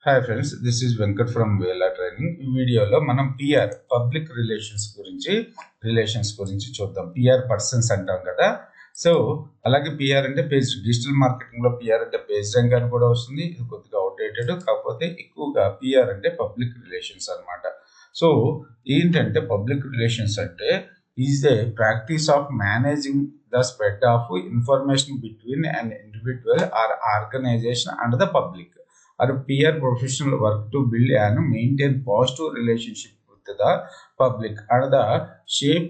Hi friends, this is Venkat from వేలా training. ఈ వీడియోలో మనం పిఆర్ పబ్లిక్ రిలేషన్స్ గురించి చూద్దాం. పిఆర్ పర్సన్స్ అంటాం కదా. సో అలాగే పిఆర్ అంటే పేజ్ డిజిటల్ మార్కెటింగ్ లో పిఆర్ అంటే పేజ్ ర్యాంక్ అని కూడా వస్తుంది. ఇది కొద్దిగా అవుట్డేటెడ్, కాకపోతే ఎక్కువగా పిఆర్ అంటే పబ్లిక్ రిలేషన్స్ అన్నమాట. సో ఏంటంటే పబ్లిక్ రిలేషన్స్ అంటే is a practice of managing the spread of information between an individual or organisation and the public or peer professional work to build and maintain positive relationship with the public and the shape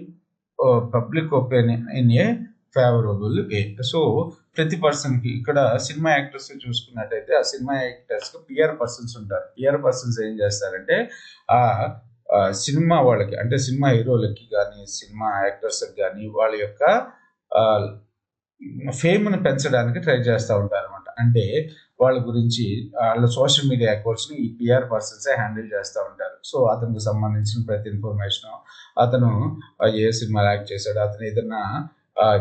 public opinion in a favourable way. So ప్రతి పర్సన్కి ఇక్కడ cinema actors చూసుకున్నట్టయితే ఆ cinema యాక్టర్స్కి PR persons ఉంటారు. PR persons ఏం చేస్తారంటే ఆ cinema వాళ్ళకి అంటే సినిమా హీరోలకి కానీ సినిమా యాక్టర్స్కి కానీ వాళ్ళ యొక్క ఫేమ్ని పెంచడానికి ట్రై చేస్తూ ఉంటారు అనమాట. అంటే వాళ్ళ గురించి వాళ్ళ సోషల్ మీడియా అకౌంట్స్ని ఈ పిఆర్ పర్సన్సే హ్యాండిల్ చేస్తూ ఉంటారు. సో అతనికి సంబంధించిన ప్రతి ఇన్ఫర్మేషన్, అతను ఏ సినిమా యాక్ట్ చేశాడా, అతను ఏదైనా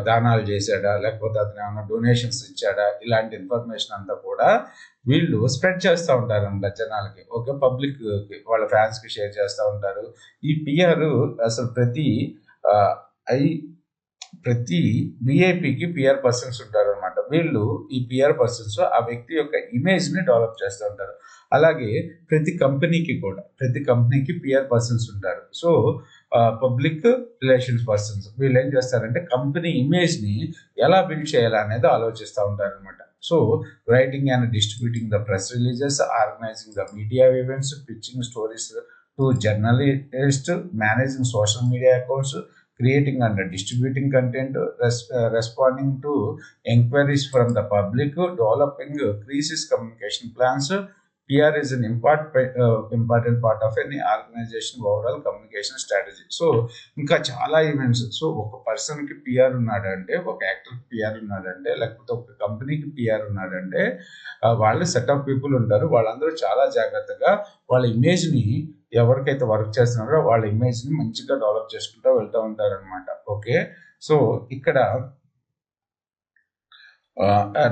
దానాలు చేశాడా, లేకపోతే అతను ఏమైనా డొనేషన్స్ ఇచ్చాడా, ఇలాంటి ఇన్ఫర్మేషన్ అంతా కూడా వీళ్ళు స్ప్రెడ్ చేస్తూ ఉంటారు అన్నమాట జనాలకి. ఓకే, పబ్లిక్ వాళ్ళ ఫ్యాన్స్కి షేర్ చేస్తూ ఉంటారు. ఈ పిఆర్ అసలు ప్రతి విఐపికి పిఆర్ పర్సన్స్ ఉంటారు అనమాట. వీళ్ళు ఈ పిఆర్ పర్సన్స్ ఆ వ్యక్తి యొక్క ఇమేజ్ని డెవలప్ చేస్తూ ఉంటారు. అలాగే ప్రతి కంపెనీకి పిఆర్ పర్సన్స్ ఉంటారు. సో పబ్లిక్ రిలేషన్స్ పర్సన్స్ వీళ్ళు ఏం చేస్తారంటే కంపెనీ ఇమేజ్ని ఎలా బిల్డ్ చేయాలా అనేది ఆలోచిస్తూ ఉంటారు అనమాట. So writing and distributing the press releases, organising the media events, pitching stories to journalist, managing social media accounts, creating and distributing content, responding to inquiries from the public, developing crisis communication plans. PR is an important part of any organization overall communication strategy. So ఇంకా చాలా events. So ఒక పర్సన్కి PR ఉన్నాడంటే, ఒక యాక్టర్కి PR ఉన్నాడంటే, లేకపోతే ఒక కంపెనీకి పిఆర్ ఉన్నాడంటే వాళ్ళు సెట్ ఆఫ్ పీపుల్ ఉంటారు. వాళ్ళందరూ చాలా జాగ్రత్తగా వాళ్ళ ఇమేజ్ని ఎవరికైతే వర్క్ చేస్తున్నారో వాళ్ళ ఇమేజ్ని మంచిగా డెవలప్ చేసుకుంటూ వెళ్తూ ఉంటారు అనమాట. ఓకే, సో ఇక్కడ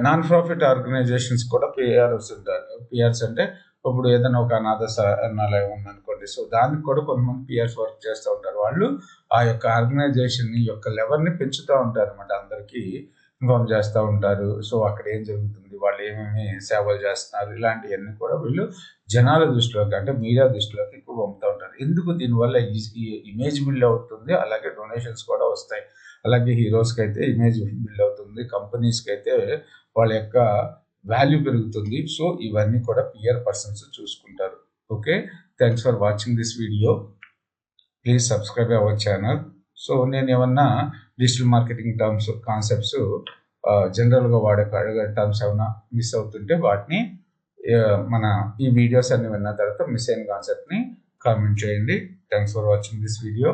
నాన్ ప్రాఫిట్ ఆర్గనైజేషన్స్ కూడా పిఆర్స్ ఉంటారు. పిఆర్స్ అంటే ఇప్పుడు ఏదైనా ఒక అనాథ శరణాలయం ఉందనుకోండి, సో దానికి కూడా కొంతమంది పిఆర్స్ వర్క్ చేస్తూ ఉంటారు. వాళ్ళు ఆ యొక్క ఆర్గనైజేషన్ యొక్క లెవెల్ని పెంచుతూ ఉంటారు అనమాట, అందరికీ ఇన్ఫార్మ్ చేస్తూ ఉంటారు. సో అక్కడ ఏం జరుగుతుంది, వాళ్ళు ఏమేమి సేవలు చేస్తున్నారు, ఇలాంటివన్నీ కూడా వీళ్ళు జనాల దృష్టిలోకి అంటే మీడియా దృష్టిలోకి ఎక్కువ పంపుతూ ఉంటారు. ఎందుకు దీనివల్ల ఇమేజ్ బిల్డ్ అవుతుంది, అలాగే డొనేషన్స్ కూడా వస్తాయి. అలాగే హీరోస్కి అయితే ఇమేజ్ బిల్డ్ అవుతుంది, కంపెనీస్కి అయితే వాళ్ళ యొక్క వాల్యూ పెరుగుతుంది. సో ఇవన్నీ కూడా పిఆర్ పర్సన్స్ చూసుకుంటారు. Okay, thanks for watching this video. Please subscribe our channel. So నేను ఏమన్నా డిజిటల్ మార్కెటింగ్ టర్మ్స్ కాన్సెప్ట్స్ జనరల్గా వాడే టర్మ్స్ ఏమైనా మిస్ అవుతుంటే వాటిని మన ఈ వీడియోస్ అన్ని విన్న తర్వాత మిస్ అయిన కాన్సెప్ట్ని కామెంట్ చేయండి. Thanks for watching this video.